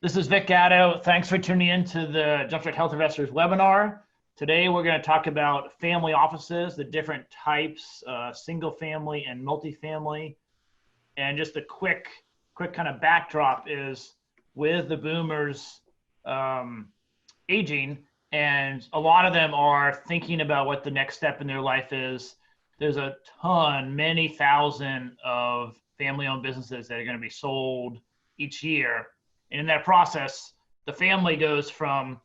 This is Vic Gatto. Thanks for tuning in to the Jumpstart Health Investors webinar. Today, we're going to talk about family offices, the different types, single family and multifamily. And just a quick kind of backdrop is with the boomers aging, and a lot of them are thinking about what the next step in their life is. There's a ton, many thousand of family-owned businesses that are going to be sold each year. And in that process, the family goes from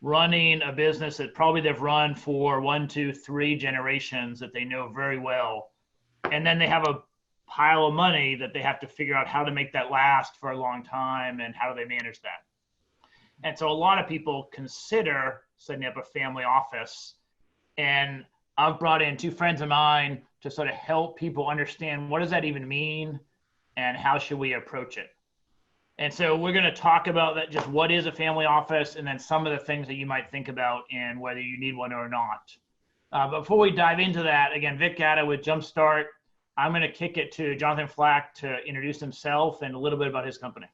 running a business that probably they've run for 1, 2, 3 generations that they know very well. And then they have a pile of money that they have to figure out how to make that last for a long time and how do they manage that. And so a lot of people consider setting up a family office. And I've brought in 2 friends of mine to sort of help people understand what does that even mean and how should we approach it. And so we're going to talk about that, just what is a family office, and then some of the things that you might think about and whether you need one or not. But before we dive into that, again, Vic Gatto with Jumpstart. I'm going to kick it to Jonathan Flack to introduce himself and a little bit about his company.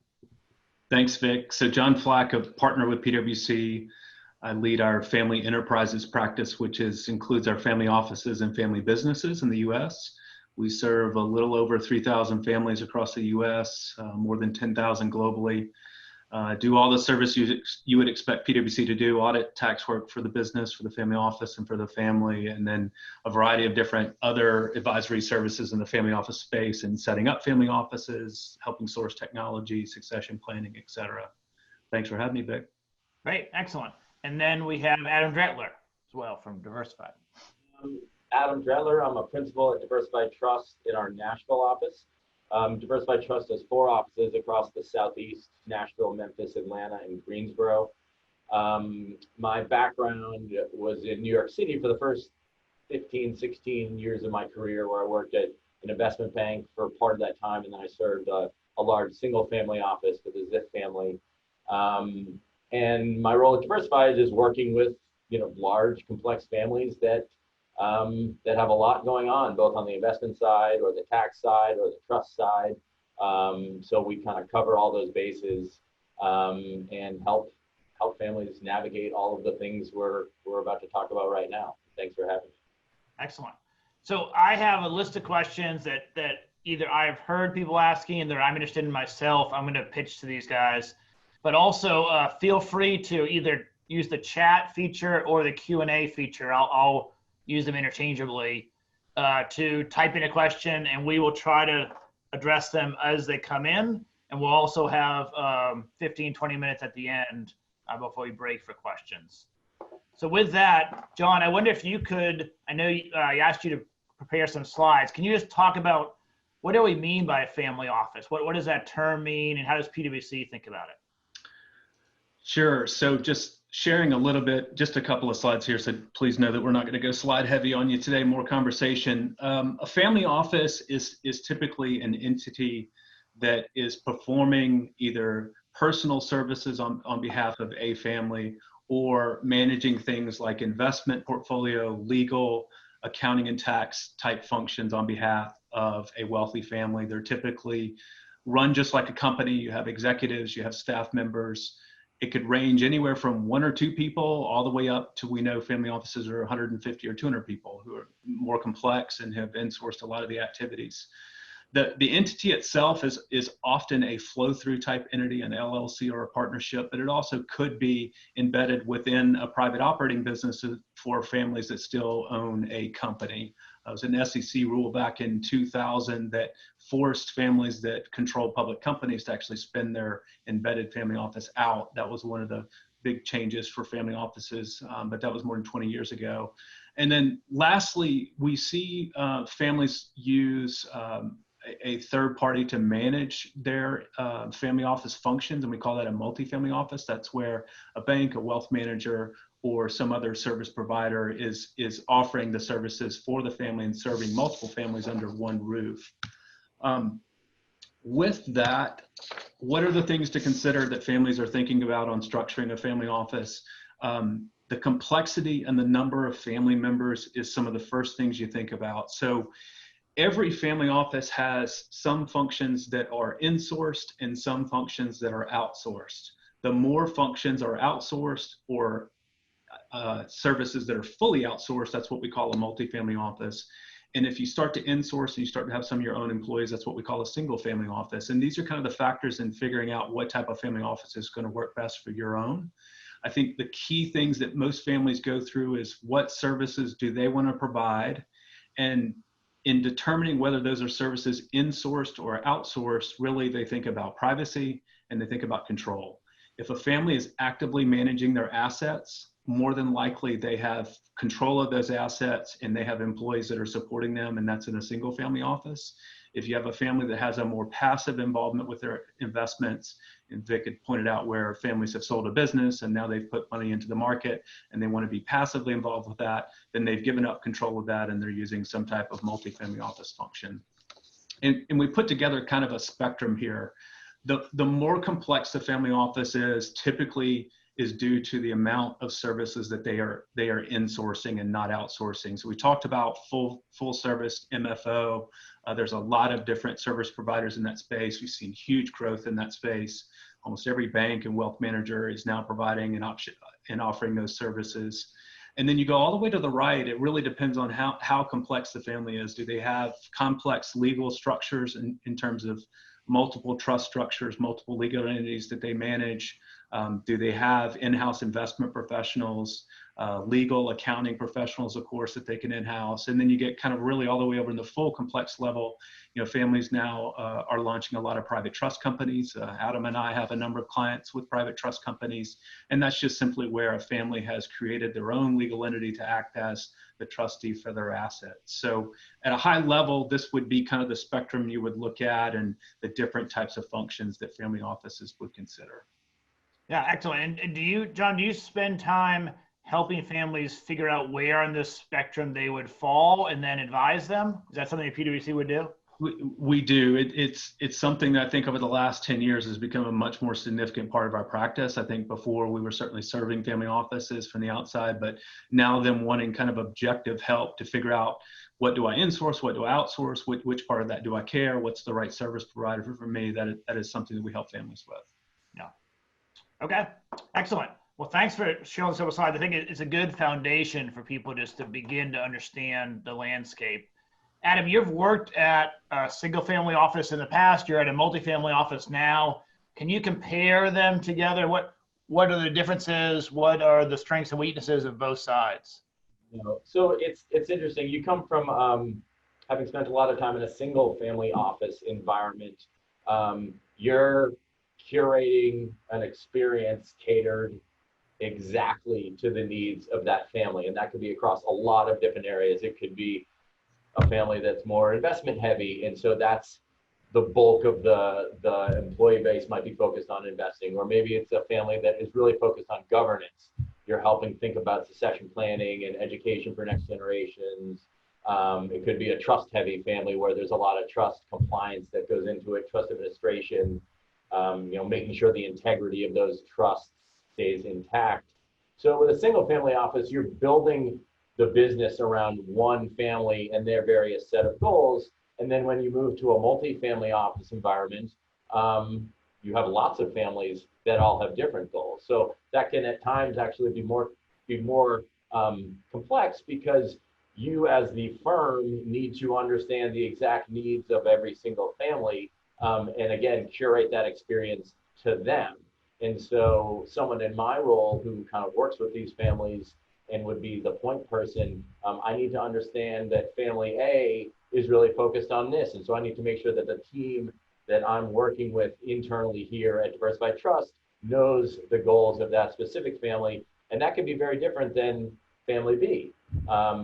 Thanks, Vic. So John Flack, a partner with PwC. I lead our family enterprises practice, which includes our family offices and family businesses in the U.S. We serve a little over 3,000 families across the U.S., more than 10,000 globally. Do all the service you would expect PwC to do: audit, tax work for the business, for the family office, and for the family, and then a variety of different other advisory services in the family office space, and setting up family offices, helping source technology, succession planning, et cetera. Thanks for having me, Vic. Great, excellent. And then we have Adam Dretler as well from Diversified. Adam Dretler. I'm a principal at Diversified Trust in our Nashville office. Diversified Trust has 4 offices across the Southeast: Nashville, Memphis, Atlanta, and Greensboro. My background was in New York City for the first 15, 16 years of my career, where I worked at an investment bank for part of that time, and then I served a large single family office for the Ziff family. And my role at Diversified is working with large, complex families that have a lot going on, both on the investment side or the tax side or the trust side. So we kind of cover all those bases and help families navigate all of the things we're about to talk about right now. Thanks for having me. Excellent. So I have a list of questions that either I've heard people asking and that I'm interested in myself. I'm going to pitch to these guys, but also feel free to either use the chat feature or the Q&A feature. I'll use them interchangeably to type in a question, and we will try to address them as they come in. And we'll also have 15, 20 minutes at the end before we break for questions. So with that, John, I wonder if you could, I know I asked you to prepare some slides. Can you just talk about what do we mean by a family office? What does that term mean, and how does PwC think about it? Sure. So just sharing a little bit, just a couple of slides here. So please know that we're not going to go slide heavy on you today, more conversation. A family office is typically an entity that is performing either personal services on behalf of a family, or managing things like investment portfolio, legal, accounting and tax type functions on behalf of a wealthy family. They're typically run just like a company. You have executives, you have staff members. It could range anywhere from 1 or 2 people all the way up to, we know family offices are 150 or 200 people who are more complex and have insourced a lot of the activities. The entity itself is often a flow-through type entity, an LLC or a partnership, but it also could be embedded within a private operating business for families that still own a company. It was an SEC rule back in 2000 that forced families that control public companies to actually spin their embedded family office out. That was one of the big changes for family offices, but that was more than 20 years ago. And then lastly, we see families use a third party to manage their family office functions, and we call that a multifamily office. That's where a bank, a wealth manager, or some other service provider is offering the services for the family and serving multiple families under one roof. With that, what are the things to consider that families are thinking about on structuring a family office? The complexity and the number of family members is some of the first things you think about. So every family office has some functions that are insourced and some functions that are outsourced. The more functions are outsourced or services that are fully outsourced, that's what we call a multifamily office. And if you start to insource and you start to have some of your own employees, that's what we call a single family office. And these are kind of the factors in figuring out what type of family office is going to work best for your own. I think the key things that most families go through is what services do they want to provide? And in determining whether those are services insourced or outsourced, really they think about privacy and they think about control. If a family is actively managing their assets, more than likely they have control of those assets and they have employees that are supporting them, and that's in a single family office. If you have a family that has a more passive involvement with their investments, and Vic had pointed out where families have sold a business and now they've put money into the market and they want to be passively involved with that, then they've given up control of that and they're using some type of multifamily office function. And we put together kind of a spectrum here. The more complex the family office is, typically is due to the amount of services that they are insourcing and not outsourcing. So we talked about full service MFO. There's a lot of different service providers in that space. We've seen huge growth in that space. Almost every bank and wealth manager is now providing an option and offering those services. And then you go all the way to the right. It really depends on how complex the family is. Do they have complex legal structures in terms of multiple trust structures, multiple legal entities that they manage? Do they have in-house investment professionals, legal accounting professionals, of course, that they can in-house? And then you get kind of really all the way over in the full complex level. You know, families now are launching a lot of private trust companies. Adam and I have a number of clients with private trust companies, and that's just simply where a family has created their own legal entity to act as the trustee for their assets. So at a high level, this would be kind of the spectrum you would look at and the different types of functions that family offices would consider. Yeah, excellent. And do you, John, do you spend time helping families figure out where on this spectrum they would fall and then advise them? Is that something that PwC would do? We do. It's something that I think over the last 10 years has become a much more significant part of our practice. I think before we were certainly serving family offices from the outside, but now them wanting kind of objective help to figure out, what do I insource, what do I outsource, which part of that do I care, what's the right service provider for me, that is something that we help families with. Yeah. Okay, excellent. Well, thanks for showing us over slide. I think it's a good foundation for people just to begin to understand the landscape. Adam, you've worked at a single family office in the past. You're at a multifamily office now. Can you compare them together? What are the differences? What are the strengths and weaknesses of both sides? You know, so it's interesting. You come from having spent a lot of time in a single family office environment. You're curating an experience catered exactly to the needs of that family, and that could be across a lot of different areas. It could be a family that's more investment heavy, and so that's the bulk of the employee base might be focused on investing, or maybe it's a family that is really focused on governance. You're helping think about succession planning and education for next generations. It could be a trust heavy family where there's a lot of trust compliance that goes into it, trust administration, you know, making sure the integrity of those trusts stays intact. So with a single family office, you're building the business around one family and their various set of goals. And then when you move to a multi-family office environment, you have lots of families that all have different goals. So that can at times actually be more complex, because you as the firm need to understand the exact needs of every single family, and again, curate that experience to them. And so someone in my role who kind of works with these families and would be the point person, I need to understand that family A is really focused on this. And so I need to make sure that the team that I'm working with internally here at Diversified Trust knows the goals of that specific family. And that could be very different than family B,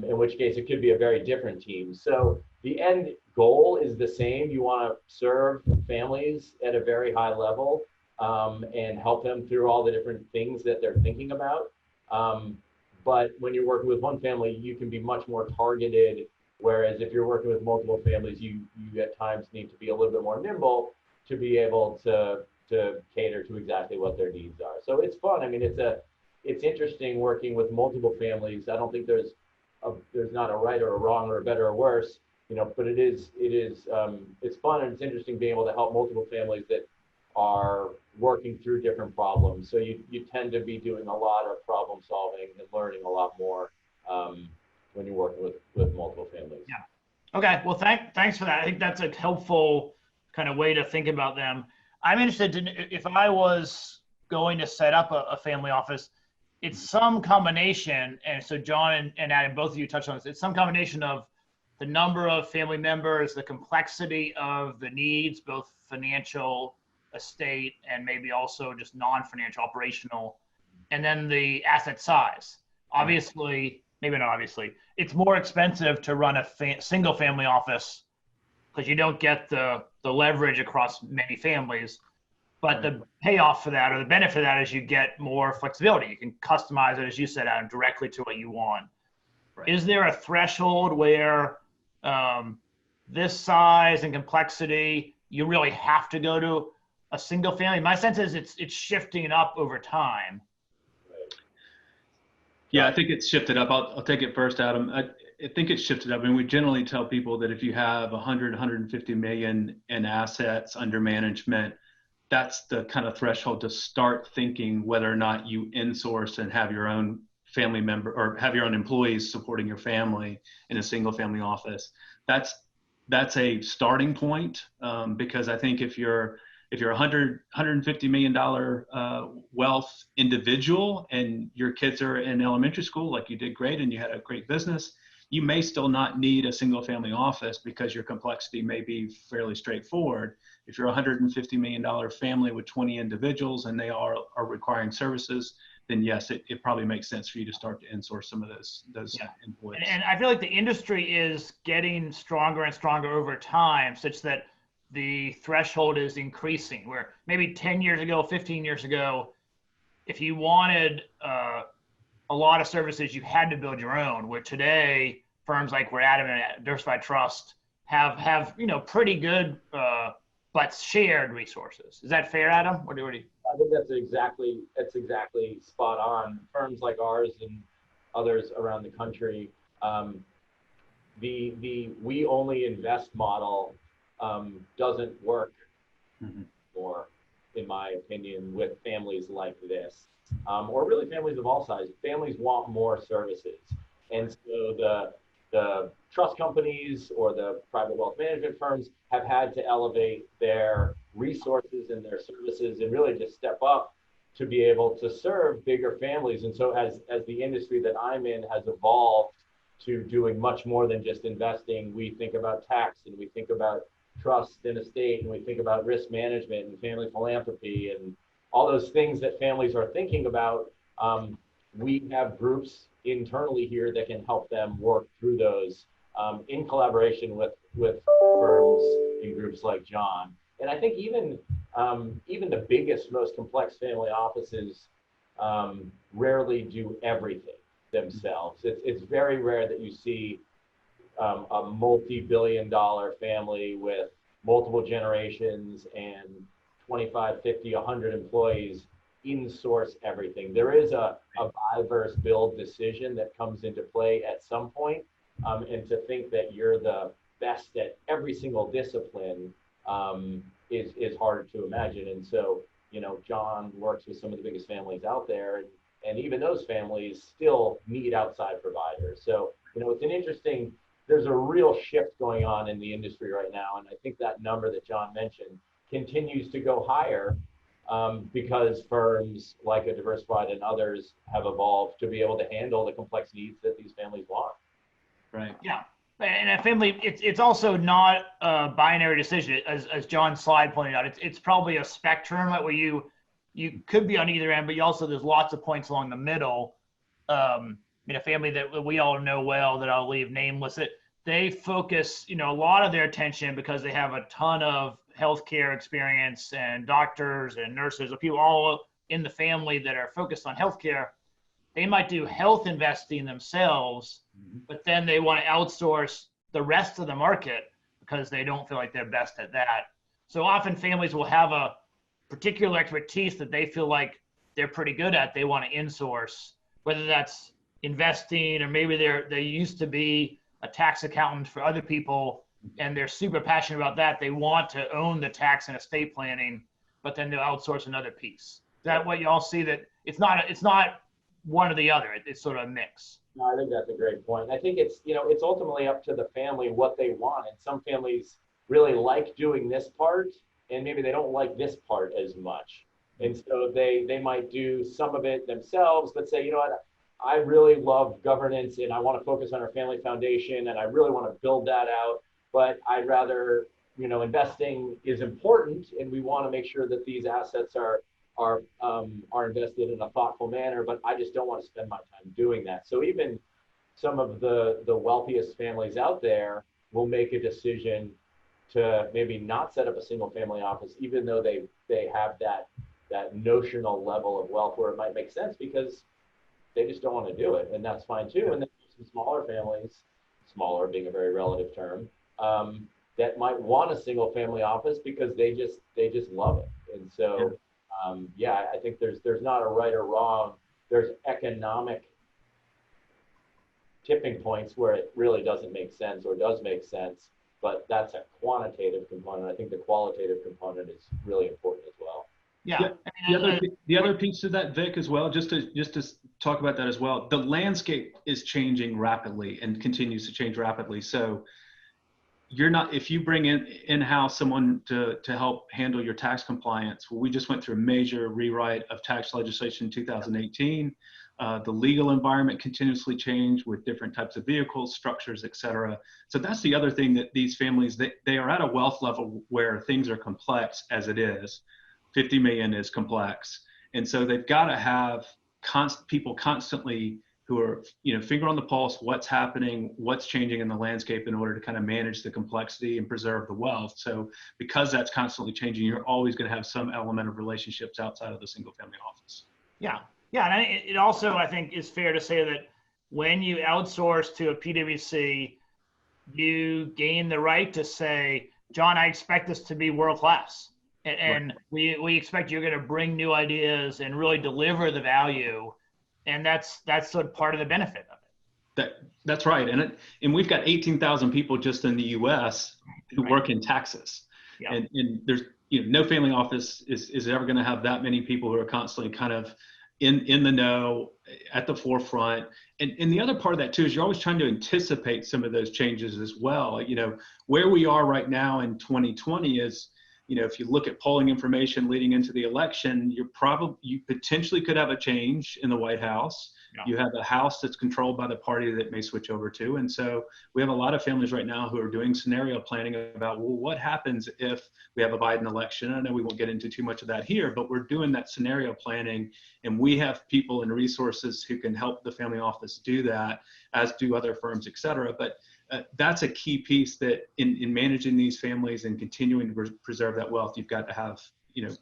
in which case it could be a very different team. So the end goal is the same. You want to serve families at a very high level, and help them through all the different things that they're thinking about. But when you're working with one family, you can be much more targeted. Whereas if you're working with multiple families, you at times need to be a little bit more nimble to be able to cater to exactly what their needs are. So it's fun. I mean, it's interesting working with multiple families. I don't think there's not a right or a wrong or a better or worse, you know, but it's fun, and it's interesting being able to help multiple families that are working through different problems. So you tend to be doing a lot of problem solving and learning a lot more when you're working with multiple families. Yeah. Okay. Well, thanks for that. I think that's a helpful kind of way to think about them. I'm interested in if I was going to set up a family office, it's some combination. And so John and Adam, both of you touched on this. It's some combination of the number of family members, the complexity of the needs, both financial, estate, and maybe also just non-financial, operational, and then the asset size. Obviously, maybe not obviously, it's more expensive to run a single family office because you don't get the leverage across many families. But the payoff for that, or the benefit of that, is you get more flexibility. You can customize it, as you said, Adam, directly to what you want. Right. Is there a threshold where this size and complexity, you really have to go to a single family? My sense is it's shifting up over time. Yeah, I think it's shifted up. I'll take it first, Adam. I think it's shifted up. I mean, we generally tell people that if you have 100, 150 million in assets under management, that's the kind of threshold to start thinking whether or not you insource and have your own family member or have your own employees supporting your family in a single family office. That's a starting point, because I think if you're $150 million wealth individual and your kids are in elementary school, like you did great and you had a great business, you may still not need a single family office because your complexity may be fairly straightforward. If you're a $150 million family with 20 individuals and they are requiring services, then yes, it probably makes sense for you to start to insource some of those employees. And I feel like the industry is getting stronger and stronger over time, such that the threshold is increasing, where maybe 10 years ago, 15 years ago, if you wanted a lot of services, you had to build your own, where today firms like where Adam and Diversified Trust have pretty good but shared resources. Is that fair, Adam? Or do you? I think that's exactly spot on. Firms like ours and others around the country, the we only invest model doesn't work more, in my opinion, with families like this, or really families of all sizes. Families want more services, and so the trust companies or the private wealth management firms have had to elevate their resources and their services and really just step up to be able to serve bigger families. And so as the industry that I'm in has evolved to doing much more than just investing, we think about tax and we think about trust and estate and we think about risk management and family philanthropy and all those things that families are thinking about. We have groups internally here that can help them work through those in collaboration with firms and groups like John. And I think even the biggest, most complex family offices rarely do everything themselves. It's very rare that you see a multi-billion-dollar family with multiple generations and 25, 50, 100 employees insource everything. There is a buy versus build decision that comes into play at some point, and to think that you're the best at every single discipline is harder to imagine. And so, John works with some of the biggest families out there, and even those families still need outside providers. So, there's a real shift going on in the industry right now, and I think that number that John mentioned continues to go higher, because firms like a Diversified and others have evolved to be able to handle the complex needs that these families want. Right. Yeah. And a family, it's also not a binary decision, as John's slide pointed out. It's probably a spectrum where you could be on either end, but there's lots of points along the middle. A family that we all know well, that I'll leave nameless, they focus, a lot of their attention, because they have a ton of healthcare experience and doctors and nurses, or people all in the family that are focused on healthcare. They might do health investing themselves, but then they want to outsource the rest of the market because they don't feel like they're best at that. So often families will have a particular expertise that they feel like they're pretty good at. They want to insource, whether that's investing, or maybe they used to be a tax accountant for other people and they're super passionate about that. They want to own the tax and estate planning, but then they'll outsource another piece. Is that what y'all see? That it's not one or the other. It's sort of a mix. No, I think that's a great point. I think it's, it's ultimately up to the family what they want. And some families really like doing this part, and maybe they don't like this part as much. And so they might do some of it themselves, but say, you know what, I really love governance and I want to focus on our family foundation and I really want to build that out, but I'd rather, investing is important and we want to make sure that these assets are invested in a thoughtful manner, but I just don't want to spend my time doing that. So even some of the wealthiest families out there will make a decision to maybe not set up a single family office, even though they have that notional level of wealth where it might make sense because they just don't want to do it, and that's fine too. And then some smaller families, smaller being a very relative term, that might want a single family office because they just love it. And so I think there's not a right or wrong. There's economic tipping points where it really doesn't make sense or does make sense, but that's a quantitative component. I think the qualitative component is really important as well. Yeah. The other piece of that, Vic, as well, just to talk about that as well, the landscape is changing rapidly and continues to change rapidly. So if you bring in-house someone to help handle your tax compliance, we just went through a major rewrite of tax legislation in 2018. The legal environment continuously changed with different types of vehicles, structures, et cetera. So that's the other thing, that these families, they are at a wealth level where things are complex as it is. 50 million is complex. And so they've got to have people constantly who are, finger on the pulse, what's happening, what's changing in the landscape in order to kind of manage the complexity and preserve the wealth. So because that's constantly changing, you're always going to have some element of relationships outside of the single family office. Yeah. And it also, I think, is fair to say that when you outsource to a PwC, you gain the right to say, John, I expect this to be world-class. And right. we expect you're going to bring new ideas and really deliver the value. And that's sort of part of the benefit of it. That's right. And we've got 18,000 people just in the US who work in taxes. Yeah. And there's, no family office is ever going to have that many people who are constantly kind of in the know, at the forefront. And the other part of that too is you're always trying to anticipate some of those changes as well. Where we are right now in 2020 is, if you look at polling information leading into the election, you potentially could have a change in the White House. Yeah. You have a House that's controlled by the party that may switch over to. And so we have a lot of families right now who are doing scenario planning about, well, what happens if we have a Biden election? I know we won't get into too much of that here, but we're doing that scenario planning, and we have people and resources who can help the family office do that, as do other firms, et cetera. But that's a key piece that in managing these families and continuing to preserve that wealth, you've got to have,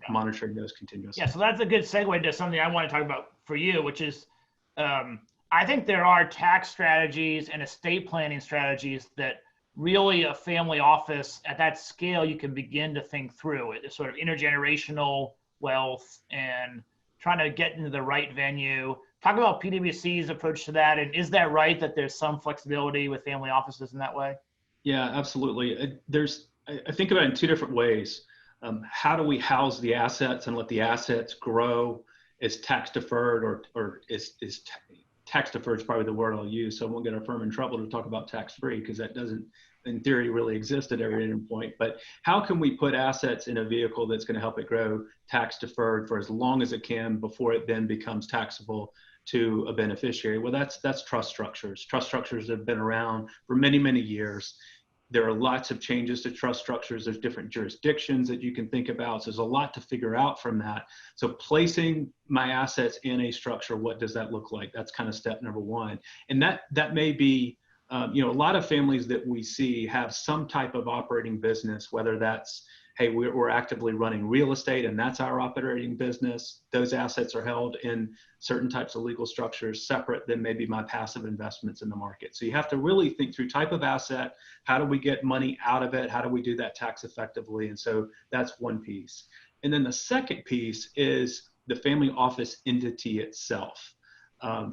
monitoring those continuously. Yeah, so that's a good segue to something I want to talk about for you, which is I think there are tax strategies and estate planning strategies that really a family office at that scale you can begin to think through. It's sort of intergenerational wealth and trying to get into the right venue. Talk about PwC's approach to that, and is that right that there's some flexibility with family offices in that way? Yeah, absolutely. I think about it in two different ways. How do we house the assets and let the assets grow as tax deferred, or is tax deferred is probably the word I'll use, so I won't get our firm in trouble to talk about tax free, because that doesn't in theory really exist at every point. But how can we put assets in a vehicle that's going to help it grow tax deferred for as long as it can before it then becomes taxable to a beneficiary? Well, that's trust structures. Trust structures have been around for many, many years. There are lots of changes to trust structures. There's different jurisdictions that you can think about. So there's a lot to figure out from that. So placing my assets in a structure, what does that look like? That's kind of step number one. And that may be, a lot of families that we see have some type of operating business, whether that's, hey, we're actively running real estate and that's our operating business. Those assets are held in certain types of legal structures separate than maybe my passive investments in the market. So you have to really think through type of asset, how do we get money out of it? How do we do that tax effectively? And so that's one piece. And then the second piece is the family office entity itself.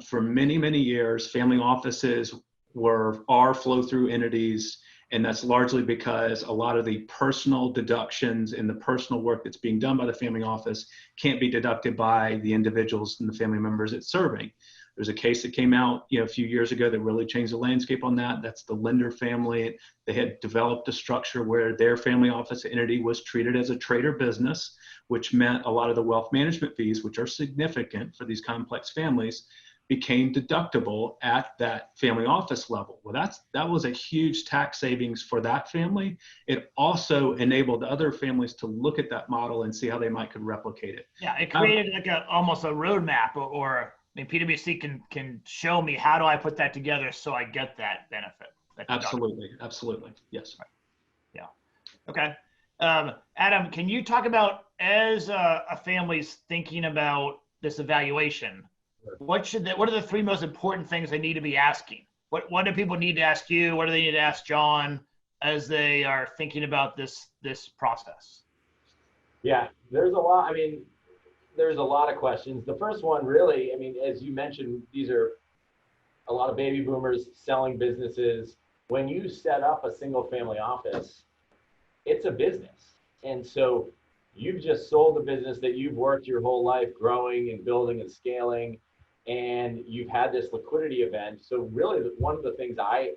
For many, many years, family offices are flow-through entities, And that's largely because a lot of the personal deductions and the personal work that's being done by the family office can't be deducted by the individuals and the family members it's serving. There's a case that came out, a few years ago that really changed the landscape on that. That's the Lender family. They had developed a structure where their family office entity was treated as a trader business, which meant a lot of the wealth management fees, which are significant for these complex families, became deductible at that family office level. Well, that was a huge tax savings for that family. It also enabled other families to look at that model and see how they could replicate it. Yeah, it created almost a roadmap, or PwC can show me how do I put that together so I get that benefit. Absolutely, yes. Right. Yeah. Okay. Adam, can you talk about, as a family's thinking about this evaluation, what are the three most important things they need to be asking? What do people need to ask you? What do they need to ask John as they are thinking about this process? Yeah, there's a lot. There's a lot of questions. The first one, really, as you mentioned, these are a lot of baby boomers selling businesses. When you set up a single family office, it's a business. And so you've just sold a business that you've worked your whole life growing and building and scaling, and you've had this liquidity event. So really, one of the things I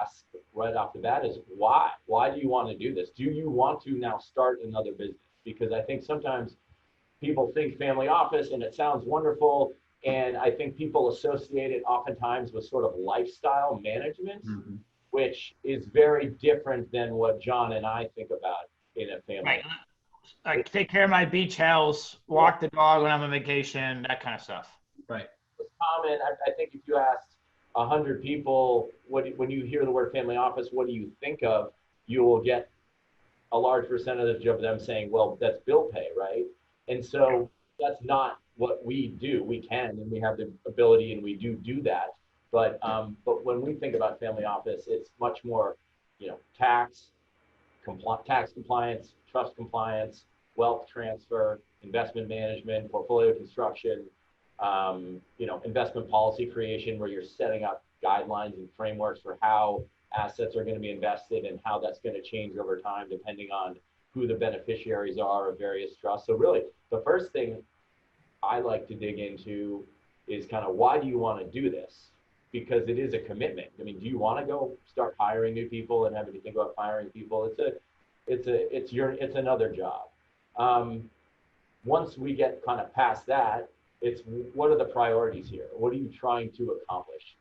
ask right off the bat is why? Why do you want to do this? Do you want to now start another business? Because I think sometimes people think family office and it sounds wonderful, and I think people associate it oftentimes with sort of lifestyle management, which is very different than what John and I think about in a family. Right. I take care of my beach house, walk the dog when I'm on vacation, that kind of stuff. Right. It's common. I think if you asked 100 people, when you hear the word family office, what do you think of? You will get a large percentage of them saying, well, that's bill pay, right? And so that's not what we do. We can, and we have the ability, and we do that. But when we think about family office, it's much more, tax compliance, trust compliance, wealth transfer, investment management, portfolio construction, investment policy creation, where you're setting up guidelines and frameworks for how assets are going to be invested and how that's going to change over time depending on who the beneficiaries are of various trusts. So really, the first thing I like to dig into is kind of, why do you want to do this? Because it is a commitment. Do you want to go start hiring new people and having to think about firing people? It's another job. Once we get kind of past that, it's what are the priorities here? What are you trying to accomplish?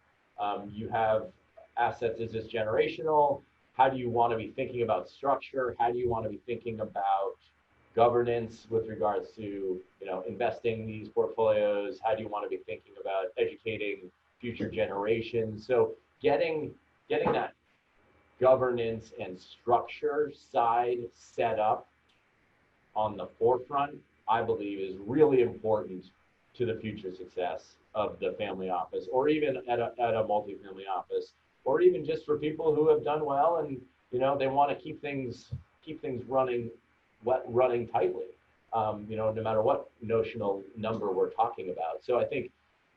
You have assets. Is this generational? How do you want to be thinking about structure? How do you want to be thinking about governance with regards to investing these portfolios? How do you want to be thinking about educating future generations? So getting that governance and structure side set up on the forefront, I believe, is really important to the future success of the family office, or even at a multifamily office, or even just for people who have done well and they want to keep things running tightly, no matter what notional number we're talking about. So I think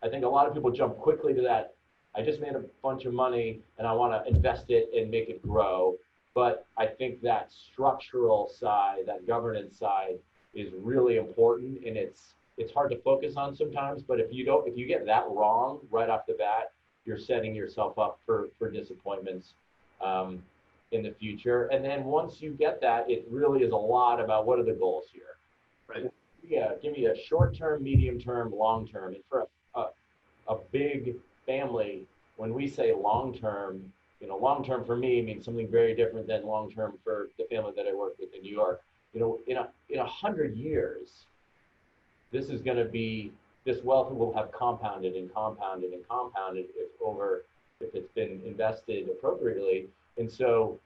a lot of people jump quickly to that. I just made a bunch of money and I want to invest it and make it grow. But I think that structural side, that governance side, is really important, and it's hard to focus on sometimes. But if you get that wrong right off the bat, you're setting yourself up for disappointments in the future. And then once you get that, it really is a lot about what are the goals here. Right. Yeah, give me a short-term, medium-term, long-term. And for a big family, when we say long-term, long-term for me means something very different than long-term for the family that I work with in New York. In 100 years, this wealth will have compounded and compounded and compounded if it's been invested appropriately. And so,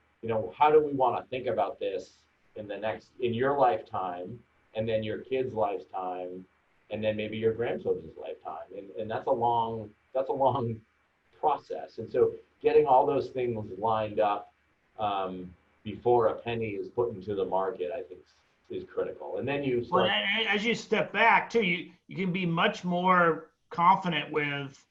how do we want to think about this in your lifetime, and then your kids' lifetime, and then maybe your grandchildren's lifetime? And that's a long process. And so getting all those things lined up before a penny is put into the market, I think is critical. And then you start. Well, as you step back too, you can be much more confident with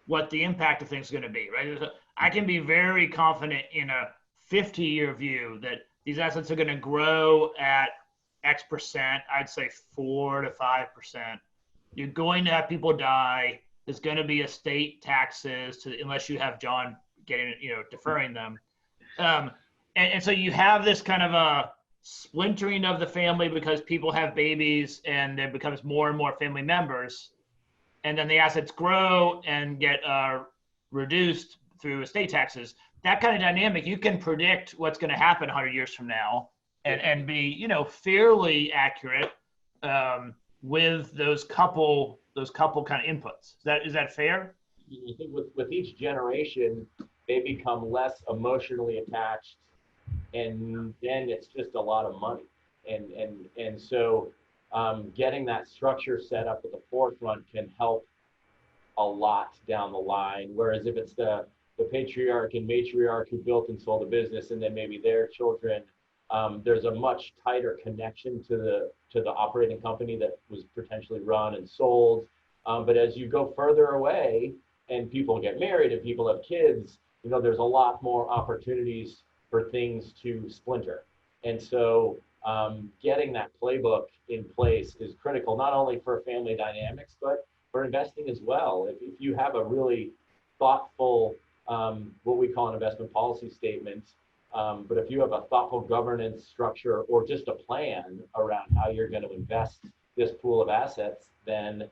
what the impact of things is going to be, right? I can be very confident in a 50-year view that these assets are going to grow at X%, I'd say 4 to 5%. You're going to have people die. There's going to be estate taxes unless you have John deferring them. And so you have this kind of a splintering of the family because people have babies and there becomes more and more family members. And then the assets grow and get reduced through estate taxes. That kind of dynamic, you can predict what's going to happen 100 years from now and be, fairly accurate with those couple kind of inputs. Is that fair? I think with each generation, they become less emotionally attached, and then it's just a lot of money. And so getting that structure set up at the forefront can help a lot down the line. Whereas if it's the patriarch and matriarch who built and sold a business, and then maybe their children, there's a much tighter connection to the operating company that was potentially run and sold. But as you go further away and people get married and people have kids, there's a lot more opportunities for things to splinter. And so getting that playbook in place is critical, not only for family dynamics, but for investing as well. If you have a really thoughtful, what we call an investment policy statement, but if you have a thoughtful governance structure or just a plan around how you're going to invest this pool of assets, then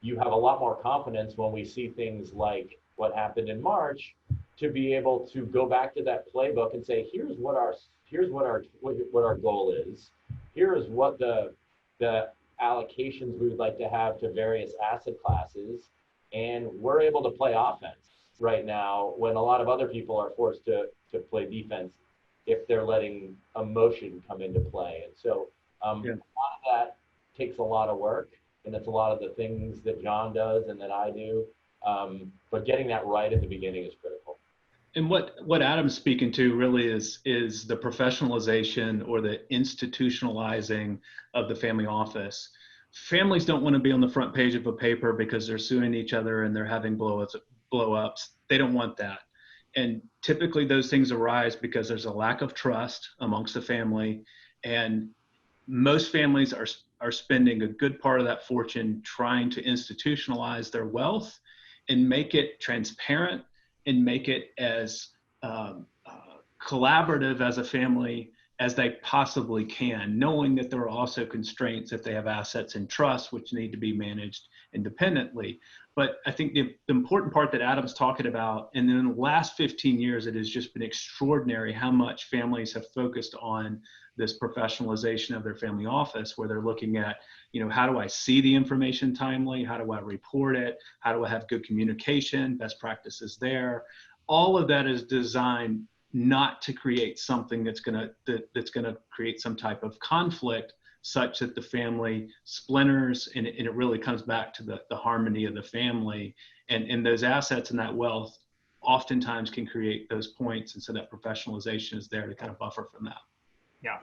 you have a lot more confidence when we see things like what happened in March to be able to go back to that playbook and say, here's what our goal is. Here's what the allocations we would like to have to various asset classes. And we're able to play offense right now when a lot of other people are forced to play defense if they're letting emotion come into play. And so a lot of that takes a lot of work, and it's a lot of the things that John does and that I do. But getting that right at the beginning is critical. And what Adam's speaking to really is the professionalization or the institutionalizing of the family office. Families don't want to be on the front page of a paper because they're suing each other and they're having blow-ups. They don't want that. And typically those things arise because there's a lack of trust amongst the family. And most families are spending a good part of that fortune trying to institutionalize their wealth and make it transparent and make it as collaborative as a family as they possibly can, knowing that there are also constraints if they have assets in trust, which need to be managed independently. But I think the important part that Adam's talking about, and then in the last 15 years, it has just been extraordinary how much families have focused on this professionalization of their family office, where they're looking at, how do I see the information timely? How do I report it? How do I have good communication, best practices there? All of that is designed not to create something that's going to create some type of conflict such that the family splinters, and it really comes back to the harmony of the family, and those assets and that wealth oftentimes can create those points. And so that professionalization is there to kind of buffer from that. Yeah.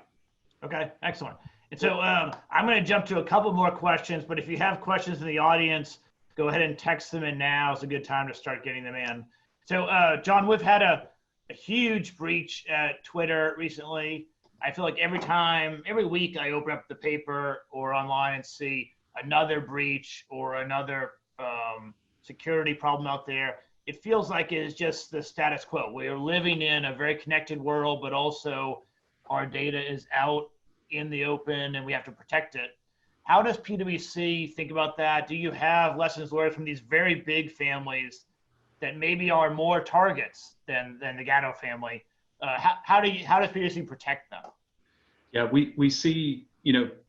Okay. Excellent. And so I'm going to jump to a couple more questions, but if you have questions in the audience, go ahead and text them in now. It's a good time to start getting them in. So John, we've had a huge breach at Twitter recently. I feel like every week I open up the paper or online and see another breach or another security problem out there. It feels like it is just the status quo. We are living in a very connected world, but also our data is out in the open and we have to protect it. How does PwC think about that? Do you have lessons learned from these very big families that maybe are more targets than the Gatto family? How does PwC protect them? Yeah, we see,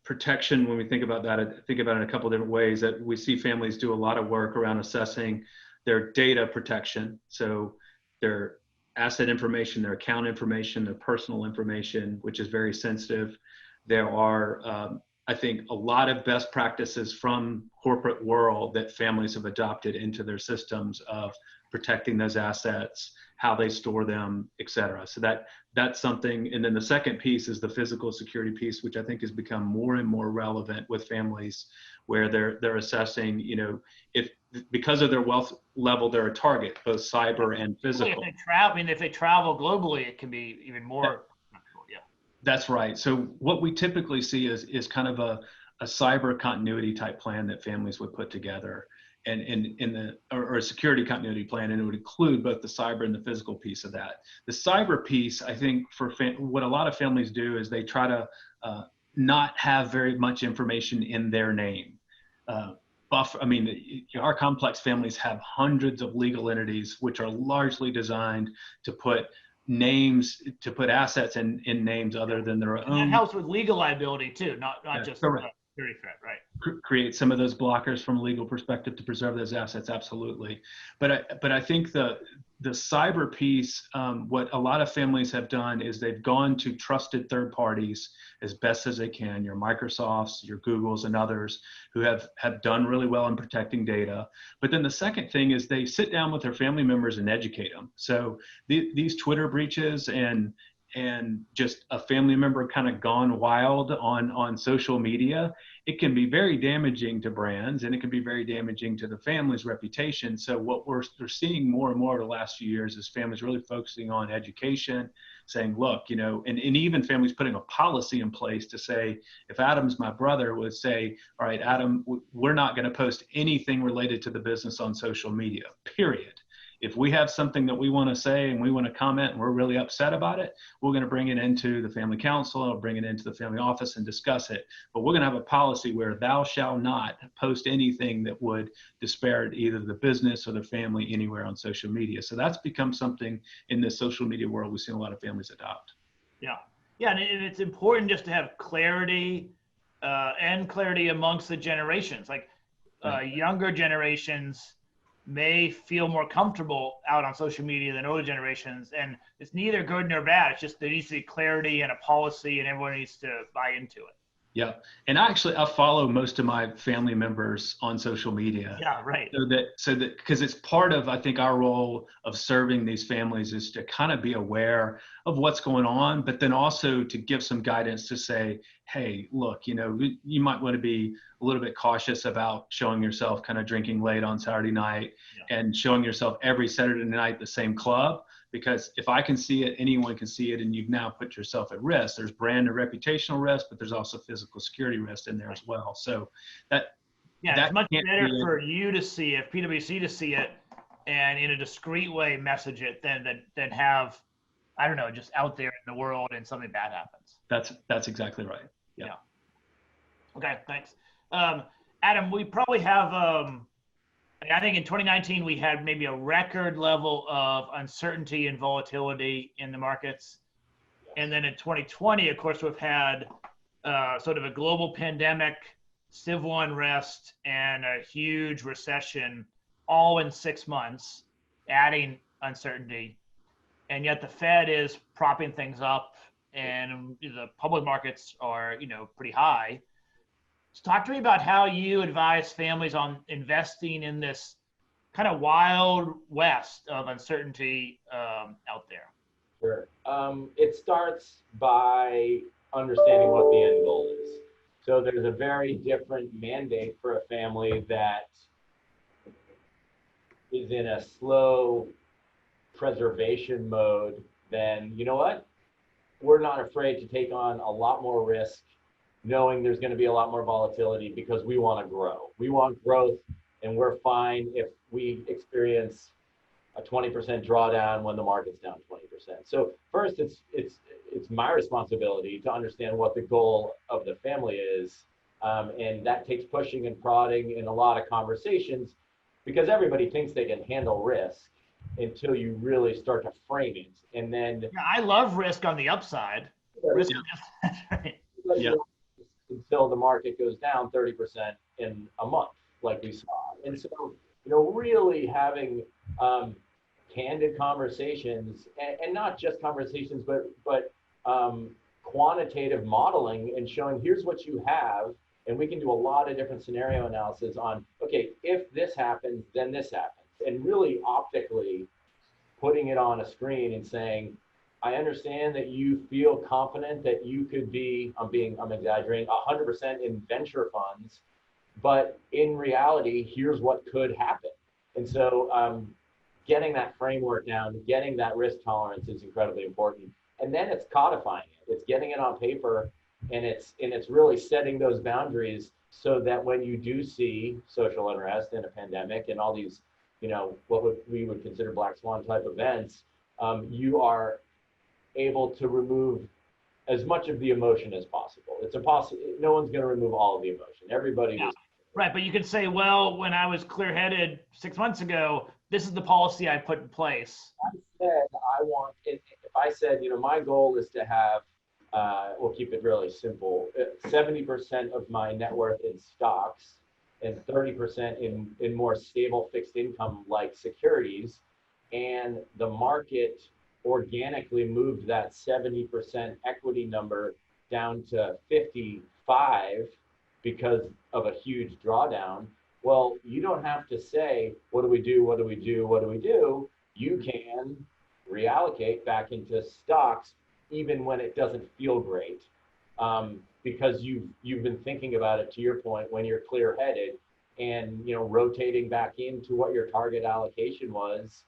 protection when we think about that. I think about it in a couple of different ways. That we see families do a lot of work around assessing their data protection. So their asset information, their account information, their personal information, which is very sensitive. There are, I think, a lot of best practices from corporate world that families have adopted into their systems of protecting those assets, how they store them, et cetera. So that's something. And then the second piece is the physical security piece, which I think has become more and more relevant with families, where they're assessing, because of their wealth level, they're a target, both cyber and physical. If they travel globally, it can be even more. Yeah. That's right. So what we typically see is kind of a cyber continuity type plan that families would put together, and or a security continuity plan, and it would include both the cyber and the physical piece of that. The cyber piece, I think, for what a lot of families do is they try to not have very much information in their name. Our complex families have hundreds of legal entities, which are largely designed to put assets in names other than their own. And that helps with legal liability too, not just security threat, right? Create some of those blockers from a legal perspective to preserve those assets, absolutely. But I think the cyber piece, what a lot of families have done is they've gone to trusted third parties as best as they can, your Microsofts, your Googles, and others who have done really well in protecting data. But then the second thing is they sit down with their family members and educate them. So these Twitter breaches and just a family member kind of gone wild on social media, it can be very damaging to brands, and it can be very damaging to the family's reputation. So what we're seeing more and more over the last few years is families really focusing on education, saying, look, and even families putting a policy in place to say, if Adam's my brother, would say, all right, Adam, we're not going to post anything related to the business on social media, period. If we have something that we want to say and we want to comment and we're really upset about it, we're going to bring it into the family council or bring it into the family office and discuss it. But we're going to have a policy where thou shall not post anything that would disparage either the business or the family anywhere on social media. So that's become something in the social media world we've seen a lot of families adopt. Yeah. Yeah. And it's important just to have clarity and clarity amongst the generations. Like younger generations may feel more comfortable out on social media than older generations, and it's neither good nor bad. It's just there needs to be clarity and a policy, and everyone needs to buy into it. Yeah, and I follow most of my family members on social media. Yeah, right. So that because it's part of, I think, our role of serving these families is to kind of be aware of what's going on, but then also to give some guidance to say, hey, look, you might want to be a little bit cautious about showing yourself kind of drinking late on Saturday night and showing yourself every Saturday night at the same club. Because if I can see it, anyone can see it, and you've now put yourself at risk. There's brand and reputational risk, but there's also physical security risk in there as well. So it's much better for you to see it, PwC to see it, and in a discreet way message it than have, I don't know, just out there in the world and something bad happens. That's exactly right. Yeah. Okay, thanks. Adam, we probably have. I think in 2019, we had maybe a record level of uncertainty and volatility in the markets. And then in 2020, of course, we've had sort of a global pandemic, civil unrest, and a huge recession all in 6 months, adding uncertainty. And yet the Fed is propping things up, and the public markets are, pretty high. So talk to me about how you advise families on investing in this kind of wild west of uncertainty out there. Sure. It starts by understanding what the end goal is. So there's a very different mandate for a family that is in a slow preservation mode than, we're not afraid to take on a lot more risk, knowing there's going to be a lot more volatility because we want to grow. We want growth, and we're fine if we experience a 20% drawdown when the market's down 20%. So first, it's my responsibility to understand what the goal of the family is, and that takes pushing and prodding and a lot of conversations, because everybody thinks they can handle risk until you really start to frame it. And then I love risk on the upside. Risk, right. Until the market goes down 30% in a month, like we saw. And so, really having candid conversations, and not just conversations, but quantitative modeling and showing here's what you have, and we can do a lot of different scenario analysis on, okay, if this happens, then this happens, and really optically putting it on a screen and saying, I understand that you feel confident that you could be, I'm exaggerating, 100% in venture funds, but in reality, here's what could happen. And so getting that framework down, getting that risk tolerance is incredibly important. And then it's codifying it. It's getting it on paper, and it's really setting those boundaries so that when you do see social unrest and a pandemic and all these, we would consider black swan type events, you are able to remove as much of the emotion as possible. It's impossible. No one's going to remove all of the emotion. Everybody was. Right, but you could say, well, when I was clear-headed 6 months ago, this is the policy I put in place. I said if I said, my goal is to have, we'll keep it really simple, 70% of my net worth in stocks and 30% in more stable fixed income like securities, and the market organically moved that 70% equity number down to 55 because of a huge drawdown. Well, you don't have to say, what do we do? What do we do? What do we do? You can reallocate back into stocks even when it doesn't feel great, because you've been thinking about it, to your point, when you're clear-headed, and rotating back into what your target allocation was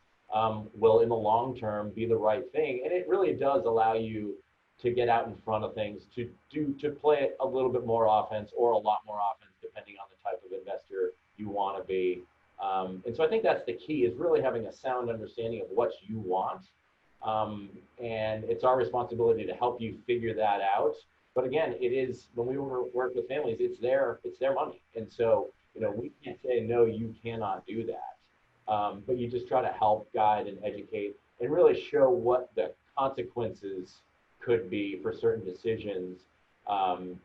will in the long term be the right thing. And it really does allow you to get out in front of things, to play it a little bit more offense or a lot more offense, depending on the type of investor you want to be. And so I think that's the key, is really having a sound understanding of what you want. And it's our responsibility to help you figure that out. But again, it is, when we work with families, it's their money. And so, we can't say, no, you cannot do that. But you just try to help guide and educate and really show what the consequences could be for certain decisions,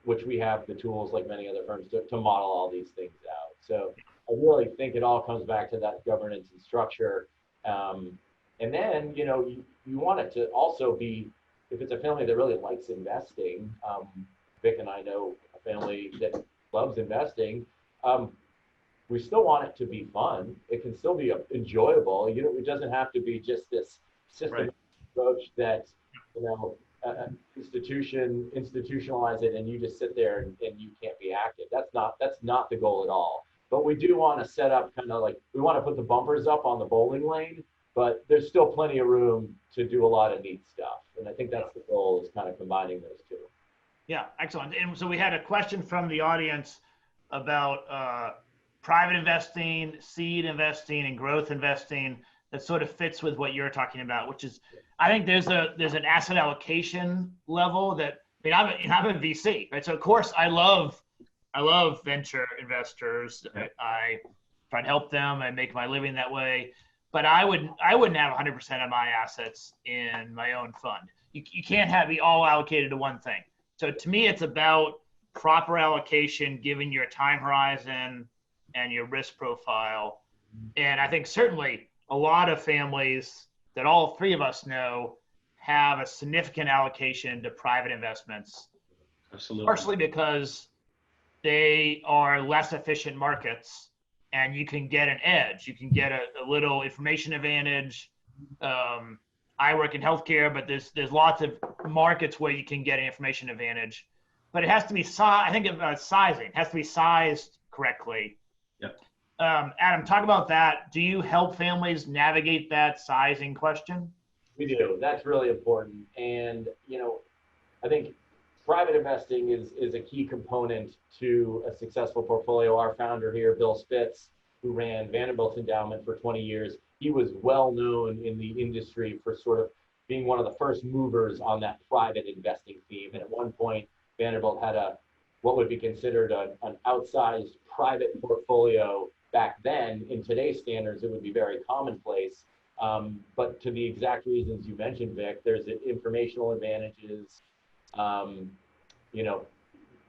which we have the tools, like many other firms, to model all these things out. So I really think it all comes back to that governance and structure. And then, you want it to also be, if it's a family that really likes investing, Vic and I know a family that loves investing, we still want it to be fun. It can still be enjoyable. It doesn't have to be just this systematic approach that, institutionalize it and you just sit there and you can't be active. That's not the goal at all. But we do want to set up kind of like, we want to put the bumpers up on the bowling lane, but there's still plenty of room to do a lot of neat stuff. And I think that's the goal, is kind of combining those two. Yeah, excellent. And so we had a question from the audience about private investing, seed investing, and growth investing that sort of fits with what you're talking about, which is, I think there's an asset allocation level that, I'm a VC, right? So of course I love venture investors. I try to help them. I make my living that way. But I wouldn't have 100% of my assets in my own fund. You can't be all allocated to one thing. So to me, it's about proper allocation, given your time horizon and your risk profile. And I think certainly a lot of families that all three of us know have a significant allocation to private investments. Absolutely. Partially because they are less efficient markets, and you can get an edge. You can get a little information advantage. I work in healthcare, but there's lots of markets where you can get an information advantage. But it has to be I think about sizing. It has to be sized correctly. Yep. Adam, talk about that. Do you help families navigate that sizing question? We do. That's really important. And, I think private investing is a key component to a successful portfolio. Our founder here, Bill Spitz, who ran Vanderbilt's endowment for 20 years, he was well known in the industry for sort of being one of the first movers on that private investing theme. And at one point, Vanderbilt had what would be considered an outsized private portfolio back then. In today's standards, it would be very commonplace. But to the exact reasons you mentioned, Vic, there's informational advantages,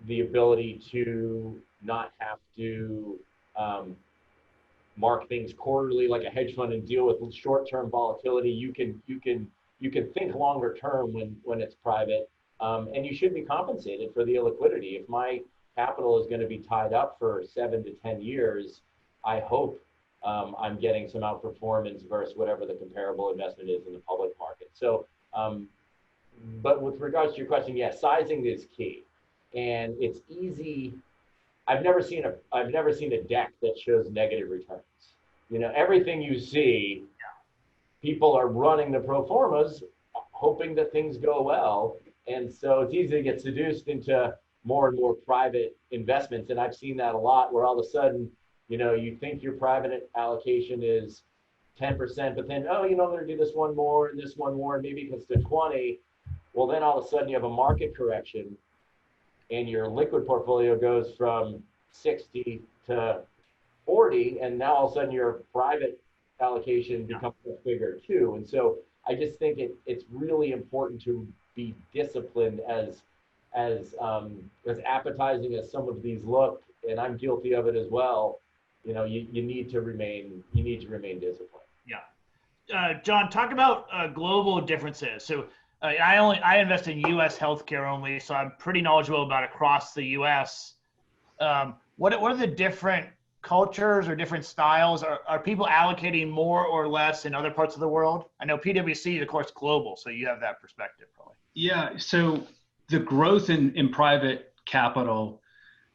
the ability to not have to mark things quarterly like a hedge fund and deal with short-term volatility. You can think longer term when it's private, and you should be compensated for the illiquidity. If my capital is going to be tied up for 7 to 10 years, I hope I'm getting some outperformance versus whatever the comparable investment is in the public market. So, but with regards to your question, yes, sizing is key. And it's easy. I've never seen a deck that shows negative returns. You know, everything you see, people are running the pro formas, hoping that things go well, and so it's easy to get seduced into more and more private investments. And I've seen that a lot, where all of a sudden, you know, you think your private allocation is 10%, but then, oh, you know, I'm going to do this one more and this one more, and maybe it gets to 20. Well, then all of a sudden you have a market correction, and your liquid portfolio goes from 60 to 40, and now all of a sudden your private allocation becomes bigger too. And so I just think it's really important to be disciplined, as appetizing as some of these look, and I'm guilty of it as well. You know, you need to remain disciplined. Yeah. John, talk about global differences. So I invest in U.S. healthcare only, so I'm pretty knowledgeable about across the U.S. What are the different cultures or different styles? Are people allocating more or less in other parts of the world? I know PwC is, of course, global, so you have that perspective probably. Yeah, so the growth in private capital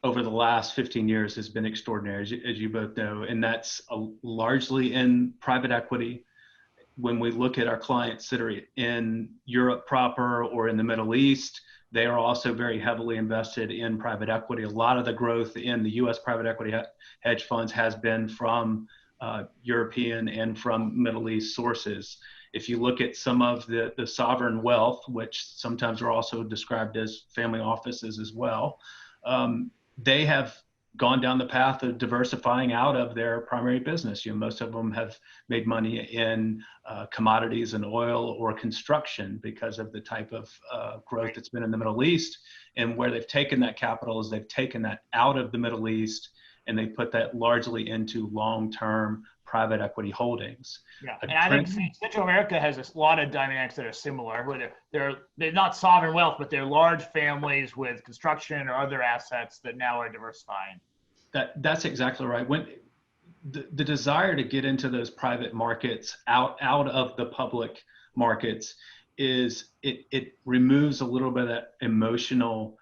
over the last 15 years has been extraordinary, as you both know, and that's largely in private equity. When we look at our clients that are in Europe proper or in the Middle East, they are also very heavily invested in private equity. A lot of the growth in the U.S. private equity hedge funds has been from European and from Middle East sources. If you look at some of the sovereign wealth, which sometimes are also described as family offices as well, they have gone down the path of diversifying out of their primary business. You know, most of them have made money in commodities and oil or construction because of the type of growth that's been in the Middle East. And where they've taken that capital is they've taken that out of the Middle East and they put that largely into long-term private equity holdings. Yeah, and I think Central America has a lot of dynamics that are similar, where they're not sovereign wealth, but they're large families with construction or other assets that now are diversifying. That's exactly right. When the desire to get into those private markets out of the public markets is it removes a little bit of that emotional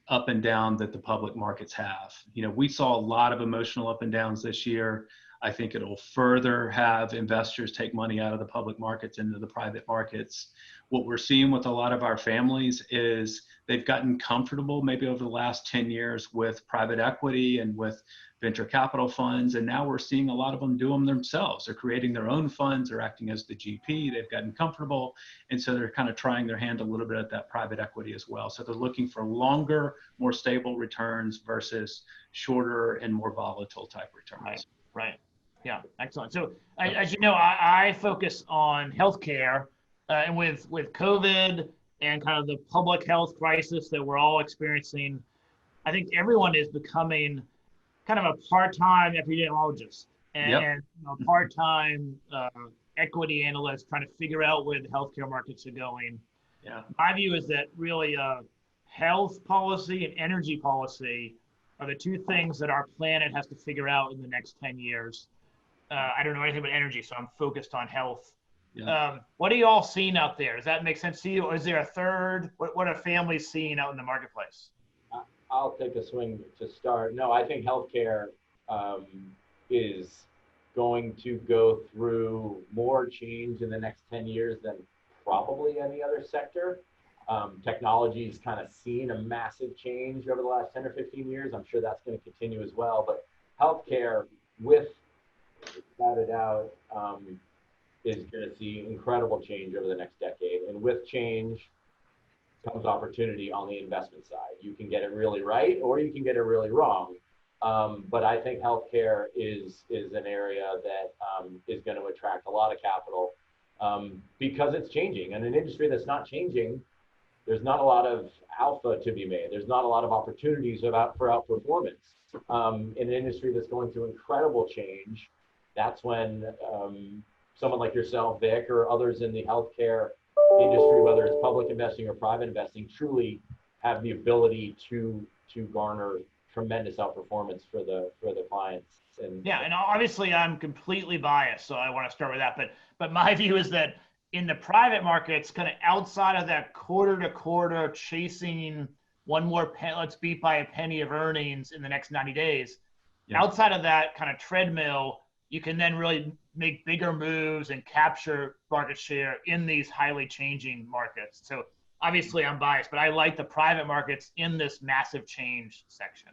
up and down that the public markets have. You know, we saw a lot of emotional up and downs this year. I think it'll further have investors take money out of the public markets into the private markets. What we're seeing with a lot of our families is they've gotten comfortable maybe over the last 10 years with private equity and with venture capital funds. And now we're seeing a lot of them do them themselves. They're creating their own funds. They're acting as the GP. They've gotten comfortable. And so they're kind of trying their hand a little bit at that private equity as well. So they're looking for longer, more stable returns versus shorter and more volatile type returns. Right. Yeah, excellent. So as you know, I focus on healthcare, and with COVID and kind of the public health crisis that we're all experiencing, I think everyone is becoming kind of a part-time epidemiologist and a part-time equity analyst trying to figure out where the healthcare markets are going. Yeah. My view is that really health policy and energy policy are the two things that our planet has to figure out in the next 10 years. I don't know anything about energy, so I'm focused on health. Yeah. What are you all seeing out there? Does that make sense to you? Or is there a third? What are families seeing out in the marketplace? I'll take a swing to start. No, I think healthcare is going to go through more change in the next 10 years than probably any other sector. Technology's kind of seen a massive change over the last 10 or 15 years. I'm sure that's going to continue as well. But healthcare, without a doubt, is going to see incredible change over the next decade. And with change comes opportunity on the investment side. You can get it really right or you can get it really wrong. But I think healthcare is an area that is going to attract a lot of capital because it's changing. And an industry that's not changing, there's not a lot of alpha to be made. There's not a lot of opportunities for outperformance. In an industry that's going through incredible change, that's when someone like yourself, Vic, or others in the healthcare industry, whether it's public investing or private investing, truly have the ability to garner tremendous outperformance for the clients. And obviously I'm completely biased, so I want to start with that. But my view is that in the private markets, kind of outside of that quarter to quarter chasing one more let's beat by a penny of earnings in the next 90 days. Yeah. Outside of that kind of treadmill, you can then really make bigger moves and capture market share in these highly changing markets. So obviously I'm biased, but I like the private markets in this massive change section.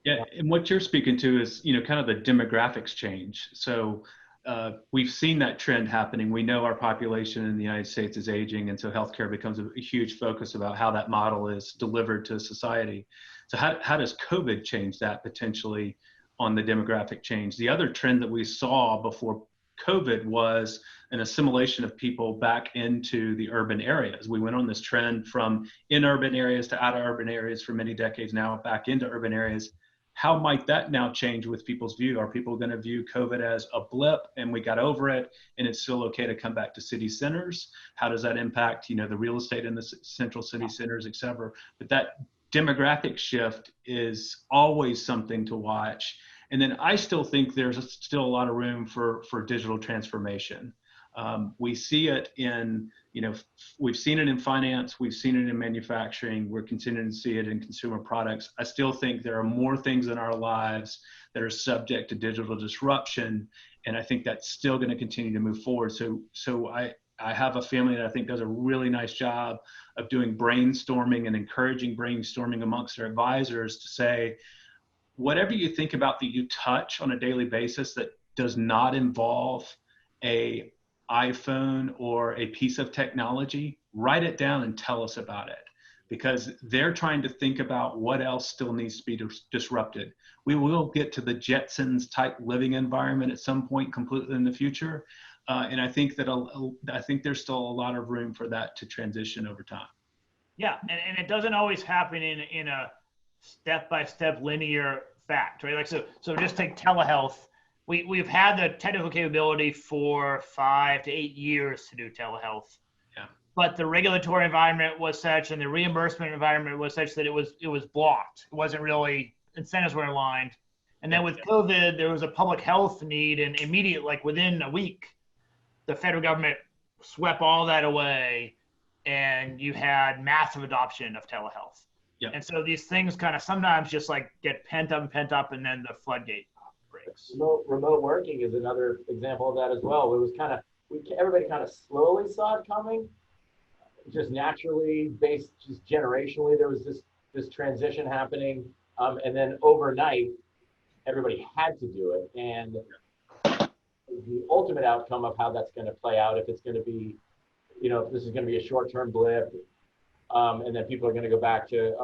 Yeah, and what you're speaking to is, kind of the demographics change. So we've seen that trend happening. We know our population in the United States is aging, and so healthcare becomes a huge focus about how that model is delivered to society. So how does COVID change that potentially on the demographic change? The other trend that we saw before COVID was an assimilation of people back into the urban areas. We went on this trend from in urban areas to out of urban areas for many decades now, back into urban areas. How might that now change with people's view? Are people going to view COVID as a blip and we got over it and it's still okay to come back to city centers? How does that impact, the real estate in the central city centers, et cetera? But that demographic shift is always something to watch. And then I still think there's still a lot of room for digital transformation. We see it in, we've seen it in finance, we've seen it in manufacturing, we're continuing to see it in consumer products. I still think there are more things in our lives that are subject to digital disruption, and I think that's still going to continue to move forward. So I have a family that I think does a really nice job of doing brainstorming and encouraging brainstorming amongst their advisors to say, whatever you think about that you touch on a daily basis that does not involve a iPhone or a piece of technology, write it down and tell us about it, because they're trying to think about what else still needs to be disrupted. We will get to the Jetsons type living environment at some point completely in the future. And I think there's still a lot of room for that to transition over time. Yeah, and it doesn't always happen in a step-by-step linear fact, right? Like so just take telehealth. We've had the technical capability for 5 to 8 years to do telehealth. Yeah. But the regulatory environment was such and the reimbursement environment was such that it was blocked. It wasn't really, incentives were aligned. And then with COVID, there was a public health need, and immediately, like within a week, the federal government swept all that away, and you had massive adoption of telehealth. Yep. And so these things kind of sometimes just like get pent up, and then the floodgate breaks. Remote working is another example of that as well. It was kind of, everybody kind of slowly saw it coming, just naturally based, just generationally, there was this transition happening. And then overnight, everybody had to do it. And the ultimate outcome of how that's going to play out, if it's going to be, if this is going to be a short-term blip, and then people are going to go back to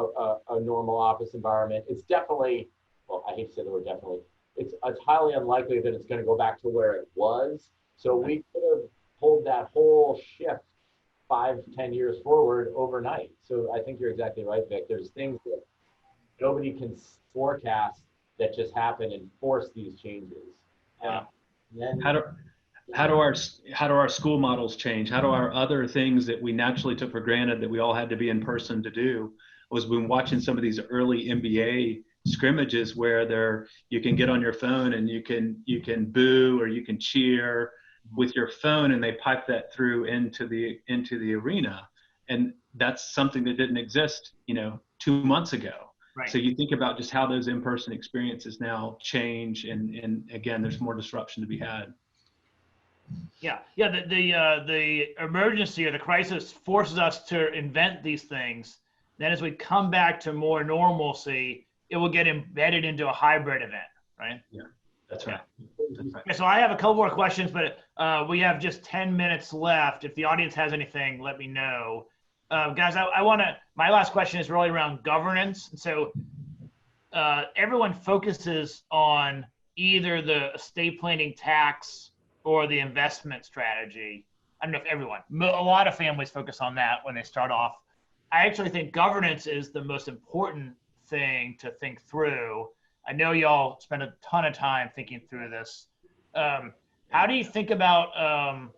a normal office environment. It's definitely, well, I hate to say the word definitely, it's highly unlikely that it's going to go back to where it was. So we could have pulled that whole shift 5 to 10 years forward overnight. So I think you're exactly right, Vic. There's things that nobody can forecast that just happen and force these changes. Then, how do our school models change? How do our other things that we naturally took for granted that we all had to be in person to do? I was been watching some of these early NBA scrimmages where you can get on your phone and you can boo or you can cheer with your phone, and they pipe that through into the arena, and that's something that didn't exist 2 months ago. Right. So you think about just how those in-person experiences now change, and again, there's more disruption to be had. Yeah. The emergency or the crisis forces us to invent these things. Then as we come back to more normalcy, it will get embedded into a hybrid event, right? Yeah, that's right. Okay, so I have a couple more questions, but we have just 10 minutes left. If the audience has anything, let me know. Guys, my last question is really around governance. And so everyone focuses on either the estate planning tax or the investment strategy. I don't know if everyone, a lot of families focus on that when they start off. I actually think governance is the most important thing to think through. I know y'all spend a ton of time thinking through this. How do you think about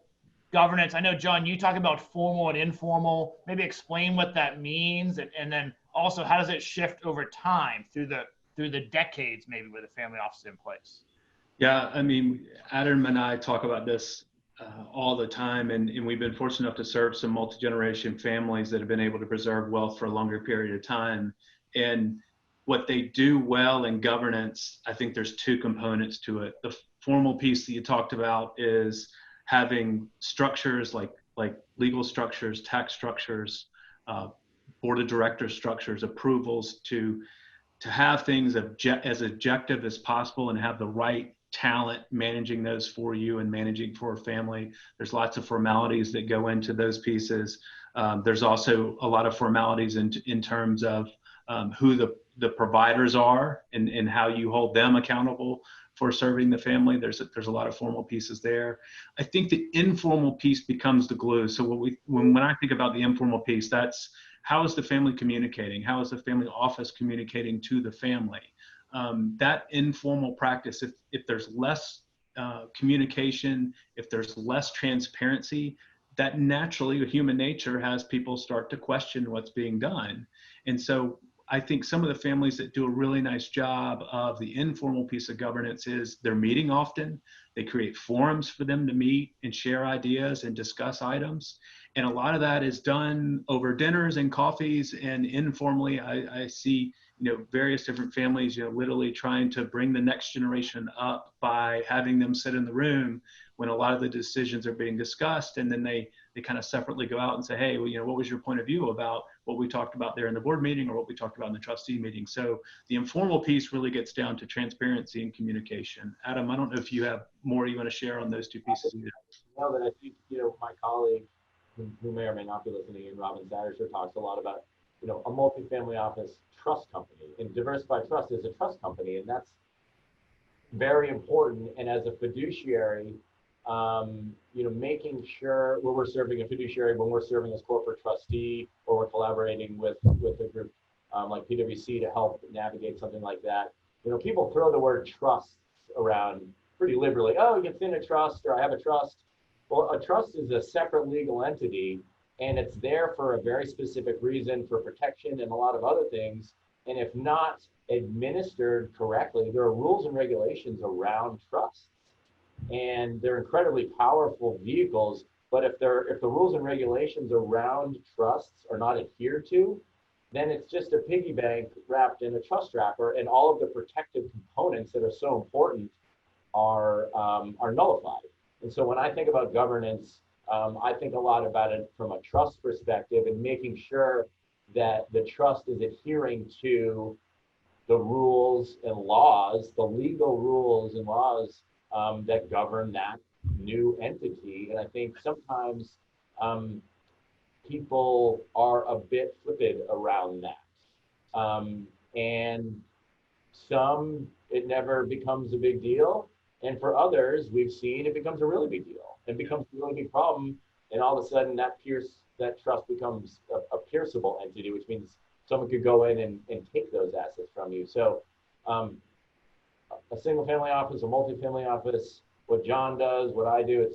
governance? I know, John, you talk about formal and informal. Maybe explain what that means, and then also how does it shift over time through the decades, maybe with the family office in place? Yeah, I mean, Adam and I talk about this all the time. And we've been fortunate enough to serve some multi-generation families that have been able to preserve wealth for a longer period of time. And what they do well in governance, I think there's two components to it. The formal piece that you talked about is having structures like legal structures, tax structures, board of directors structures, approvals to have things as objective as possible and have the right talent managing those for you and managing for a family. There's lots of formalities that go into those pieces. There's also a lot of formalities in terms of who the providers are and how you hold them accountable for serving the family. There's a lot of formal pieces there. I think the informal piece becomes the glue. So when I think about the informal piece, that's how is the family communicating? How is the family office communicating to the family? That informal practice, if there's less communication, if there's less transparency, that naturally human nature has people start to question what's being done. And so I think some of the families that do a really nice job of the informal piece of governance is they're meeting often. They create forums for them to meet and share ideas and discuss items. And a lot of that is done over dinners and coffees and informally. I see, various different families, literally trying to bring the next generation up by having them sit in the room when a lot of the decisions are being discussed. And then they kind of separately go out and say, hey, well, what was your point of view about what we talked about there in the board meeting or what we talked about in the trustee meeting? So the informal piece really gets down to transparency and communication. Adam, I don't know if you have more you want to share on those two pieces either. No, but I think, my colleague who may or may not be listening in, Robin Sattershire, talks a lot about, a multifamily office trust company, and Diversified Trust is a trust company, and that's very important. And as a fiduciary, making sure when we're serving a fiduciary, when we're serving as corporate trustee, or we're collaborating with a group like PwC to help navigate something like that. People throw the word trust around pretty liberally. Oh, you can fit a trust, or I have a trust. Well, a trust is a separate legal entity, and it's there for a very specific reason, for protection and a lot of other things. And if not administered correctly, there are rules and regulations around trusts, and they're incredibly powerful vehicles. But if the rules and regulations around trusts are not adhered to, then it's just a piggy bank wrapped in a trust wrapper, and all of the protective components that are so important are nullified. And so when I think about governance, I think a lot about it from a trust perspective and making sure that the trust is adhering to the rules and laws, the legal rules and laws that govern that new entity. And I think sometimes people are a bit flippant around that. And some, it never becomes a big deal. And for others, we've seen it becomes a really big deal and becomes a really big problem. And all of a sudden that trust becomes a pierceable entity, which means someone could go in and take those assets from you. So a single family office, a multifamily office, what John does, what I do,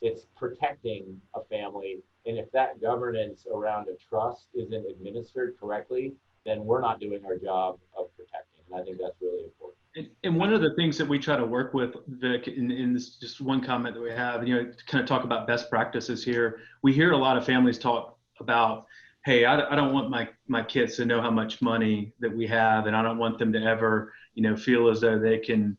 it's protecting a family. And if that governance around a trust isn't administered correctly, then we're not doing our job of protecting. And I think that's really important. And one of the things that we try to work with, Vic, in this just one comment that we have, to kind of talk about best practices here. We hear a lot of families talk about, hey, I don't want my kids to know how much money that we have, and I don't want them to ever, feel as though they can,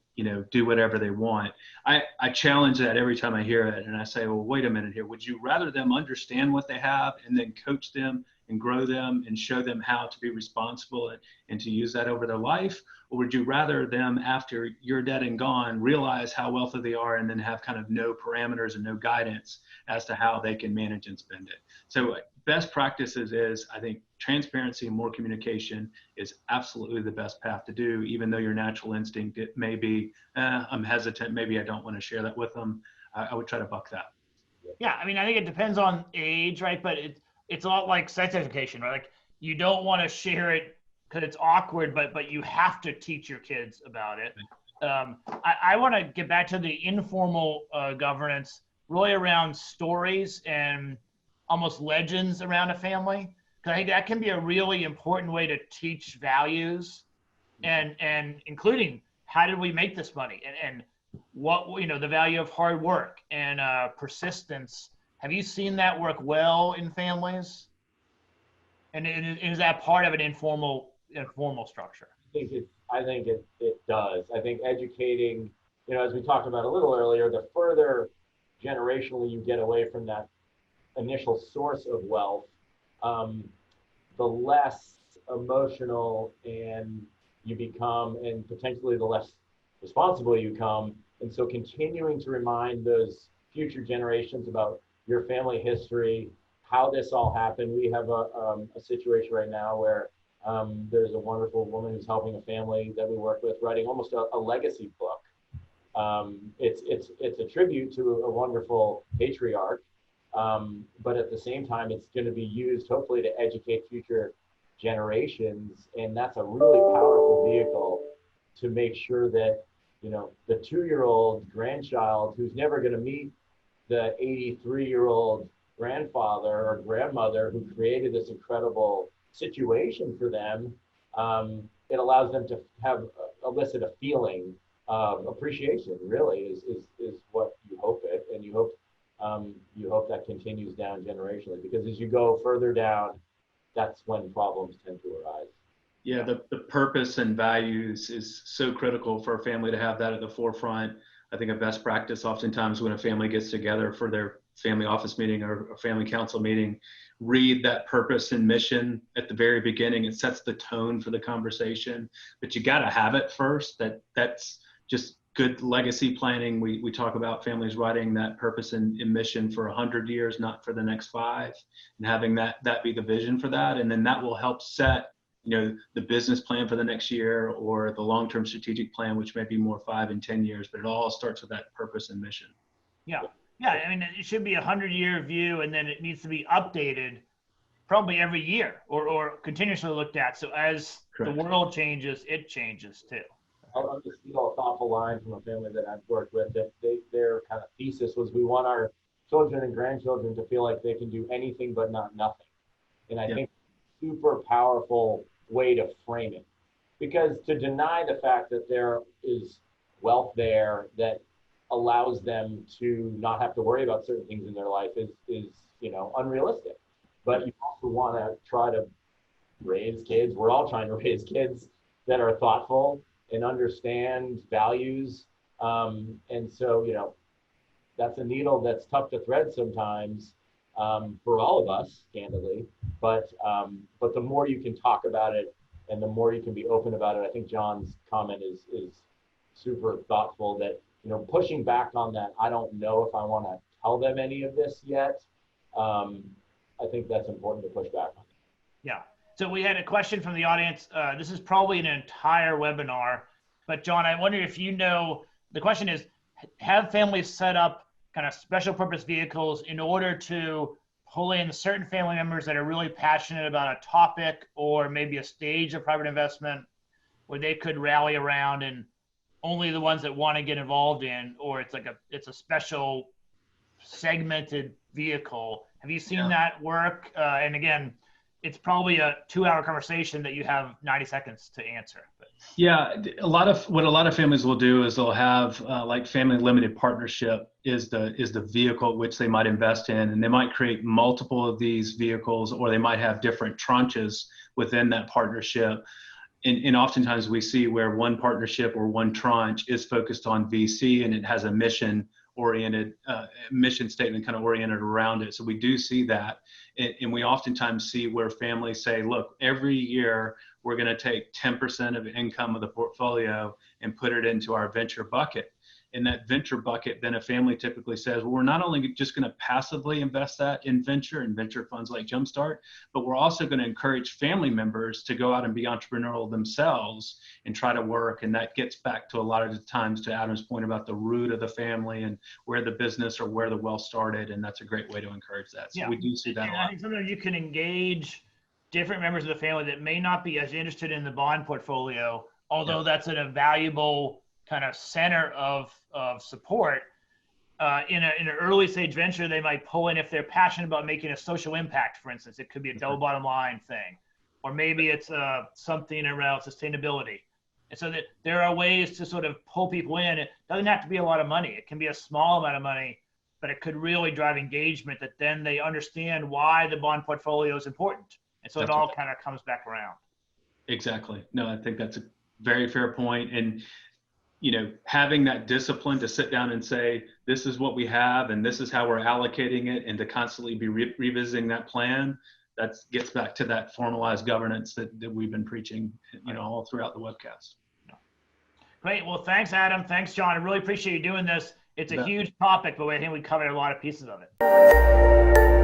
do whatever they want. I challenge that every time I hear it, and I say, well, wait a minute here. Would you rather them understand what they have and then coach them and grow them and show them how to be responsible and to use that over their life? Or would you rather them, after you're dead and gone, realize how wealthy they are and then have kind of no parameters and no guidance as to how they can manage and spend it? So best practices is, I think, transparency and more communication is absolutely the best path to do, even though your natural instinct, it may be, I'm hesitant, maybe I don't want to share that with them. I would try to buck that. Yeah, I mean, I think it depends on age, right? But it's a lot like sex education, right? Like, you don't want to share it because it's awkward, but you have to teach your kids about it. I want to get back to the informal governance, really around stories and almost legends around a family. Because I think that can be a really important way to teach values and including how did we make this money? And the value of hard work and persistence. Have you seen that work well in families? And is that part of an informal structure? I think it does. I think educating, as we talked about a little earlier, the further generationally you get away from that initial source of wealth, um, the less emotional and you become, and potentially the less responsible you become. And so continuing to remind those future generations about your family history, how this all happened. We have a situation right now where there's a wonderful woman who's helping a family that we work with writing almost a legacy book. It's a tribute to a wonderful patriarch, but at the same time, it's going to be used hopefully to educate future generations, and that's a really powerful vehicle to make sure that the 2-year-old grandchild who's never going to meet the 83-year-old grandfather or grandmother who created this incredible situation for them. It allows them to have elicit a feeling of appreciation. Really, is what you hope it, and you hope that continues down generationally, because as you go further down, that's when problems tend to arise. Yeah, the purpose and values is so critical for a family to have that at the forefront. I think a best practice oftentimes when a family gets together for their family office meeting or a family council meeting, read that purpose and mission at the very beginning. It sets the tone for the conversation, but you got to have it first. That's just good legacy planning. We talk about families writing that purpose and mission for 100 years, not for the next 5, and having that be the vision for that. And then that will help set the business plan for the next year or the long-term strategic plan, which may be more 5 and 10 years, but it all starts with that purpose and mission. Yeah. I mean, it should be a 100-year view, and then it needs to be updated probably every year or continuously looked at. So as Correct. The world changes, it changes too. I'll just steal a thoughtful line from a family that I've worked with, that their kind of thesis was, we want our children and grandchildren to feel like they can do anything but not nothing. And I think super powerful way to frame it, because to deny the fact that there is wealth there that allows them to not have to worry about certain things in their life is unrealistic. But you also want to try to raise kids. We're all trying to raise kids that are thoughtful and understand values. And so, that's a needle that's tough to thread sometimes, for all of us, candidly. But the more you can talk about it and the more you can be open about it, I think John's comment is super thoughtful, that, pushing back on that, I don't know if I want to tell them any of this yet. I think that's important to push back on. Yeah. So we had a question from the audience. This is probably an entire webinar, but John, I wonder if the question is, have families set up kind of special purpose vehicles in order to pull in certain family members that are really passionate about a topic or maybe a stage of private investment where they could rally around, and only the ones that want to get involved in, or it's a special segmented vehicle. Have you seen that work? And again, it's probably a 2-hour conversation that you have 90 seconds to answer. But. Yeah, what a lot of families will do is they'll have like family limited partnership is the vehicle which they might invest in, and they might create multiple of these vehicles, or they might have different tranches within that partnership. And oftentimes we see where one partnership or one tranche is focused on VC, and it has a mission statement kind of oriented around it. So we do see that. And we oftentimes see where families say, look, every year we're going to take 10% of income of the portfolio and put it into our venture bucket. In that venture bucket, then a family typically says, well, we're not only just going to passively invest that in venture and venture funds like Jumpstart, but we're also going to encourage family members to go out and be entrepreneurial themselves and try to work. And that gets back to a lot of the times to Adam's point about the root of the family and where the business or where the wealth started. And that's a great way to encourage that. So we do see that a lot. I think sometimes you can engage different members of the family that may not be as interested in the bond portfolio, although that's a valuable kind of center of support. In an early stage venture, they might pull in if they're passionate about making a social impact, for instance. It could be a double bottom line thing, or maybe it's something around sustainability. And so that there are ways to sort of pull people in. It doesn't have to be a lot of money. It can be a small amount of money, but it could really drive engagement that then they understand why the bond portfolio is important. And so it all kind of comes back around. Exactly. No, I think that's a very fair point. And, you know, having that discipline to sit down and say, this is what we have and this is how we're allocating it, and to constantly be revisiting that plan, that gets back to that formalized governance that we've been preaching, you know, all throughout the webcast. Great. Well, thanks, Adam. Thanks, John. I really appreciate you doing this. It's a huge topic, but I think we covered a lot of pieces of it.